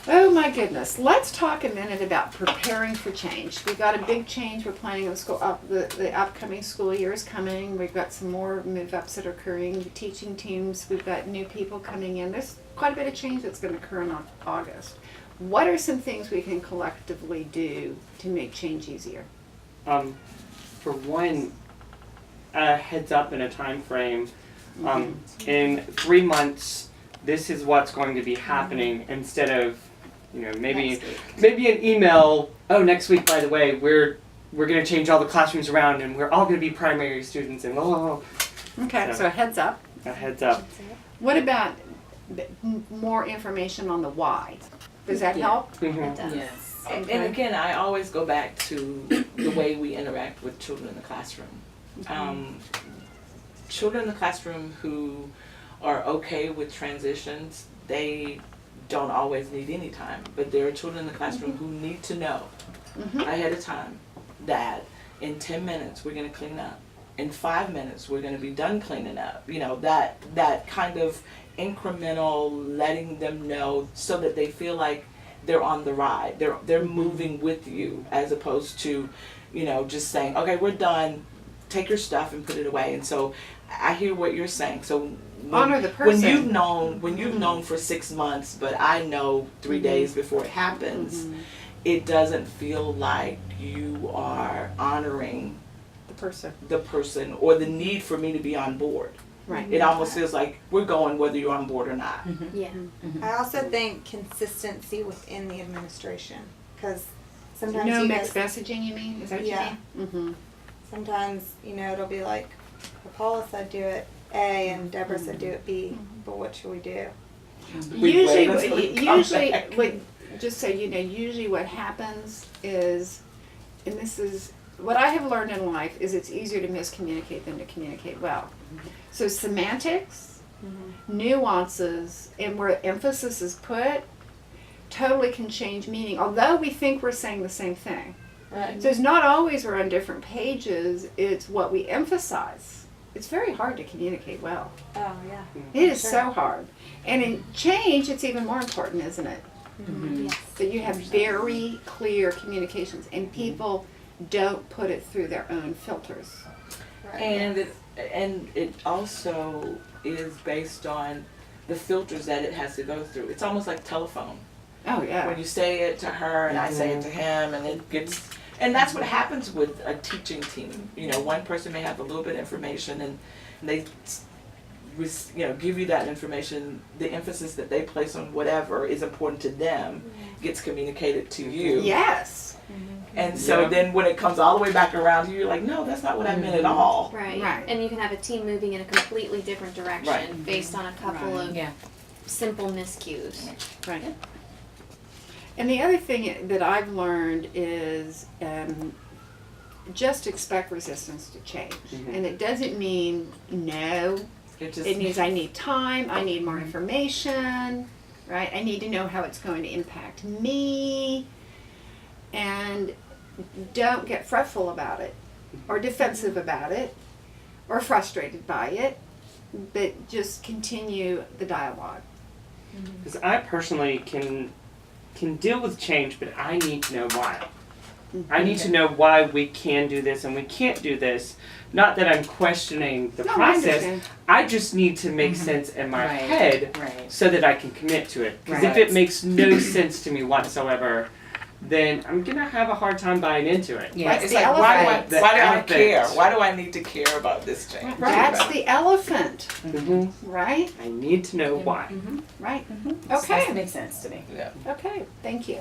Oh my goodness. Let's talk a minute about preparing for change. We've got a big change we're planning on the upcoming school year is coming. We've got some more move-ups that are occurring. The teaching teams, we've got new people coming in. There's quite a bit of change that's going to occur in August. What are some things we can collectively do to make change easier? For one, a heads up and a time frame. In 3 months, this is what's going to be happening instead of, maybe an email. Oh, next week, by the way, we're going to change all the classrooms around and we're all going to be primary students and Okay, so a heads up. a heads up. What about more information on the why? Does that help? Mhm. Yes. Okay. And again, I always go back to the way we interact with children in the classroom. Children in the classroom who are okay with transitions, they don't always need any time. But there are children in the classroom who need to know ahead of time that in 10 minutes we're going to clean up. In 5 minutes we're going to be done cleaning up. That kind of incremental letting them know so that they feel like they're on the ride. They're moving with you as opposed to, just saying, okay, we're done, take your stuff and put it away. And so I hear what you're saying. So Honor the person. when you've known for 6 months, but I know 3 days before it happens, it doesn't feel like you are honoring The person. or the need for me to be on board. Right. It almost feels like we're going whether you're on board or not. Yeah. I also think consistency within the administration, because sometimes No you mixed guys, messaging, you mean? Is that what Yeah. you mean? sometimes it'll be like, well, Paula said do it A and Deborah said do it B, but what should we do? We wait until we come back. Just so you know, usually what happens is, and this is, what I have learned in life is it's easier to miscommunicate than to communicate well. So semantics, nuances, and where emphasis is put, totally can change meaning, although we think we're saying the same thing. Right. So it's not always we're on different pages, it's what we emphasize. It's very hard to communicate well. Oh yeah. It is Sure. so hard. And in change, it's even more important, isn't it? Yes. That you have very clear communications and people don't put it through their own filters. Right. And it also is based on the filters that it has to go through. It's almost like telephone. Oh, yeah. When you say it to her and I say it to him, and it gets, and that's what happens with a teaching team. One person may have a little bit of information and they give you that information. The emphasis that they place on whatever is important to them gets communicated to you. Yes. And so then when it comes all the way back around to you, you're like, no, that's not what I meant at all. Right. Right. And you can have a team moving in a completely different direction Right. based on a couple of simple miscues. Right. And the other thing that I've learned is just expect resistance to change. And it doesn't mean no. It means I need time, I need more information, right? I need to know how it's going to impact me. And don't get fretful about it or defensive about it or frustrated by it, but just continue the dialogue. Because I personally can deal with change, but I need to know why. I need to know why we can do this and we can't do this. Not that I'm questioning the No, I process. understand. I just need to make sense in my Right. head Right. so that I can commit to it. Because if Right. it makes no sense to me whatsoever, then I'm gonna have a hard time buying into it. Yeah. That's It's the like, why elephant. do I elephant. care? Why do I need to care about this change? That's the elephant, Mhm. right? I need to know why. Right. That Okay. makes sense to me. Okay. Thank you.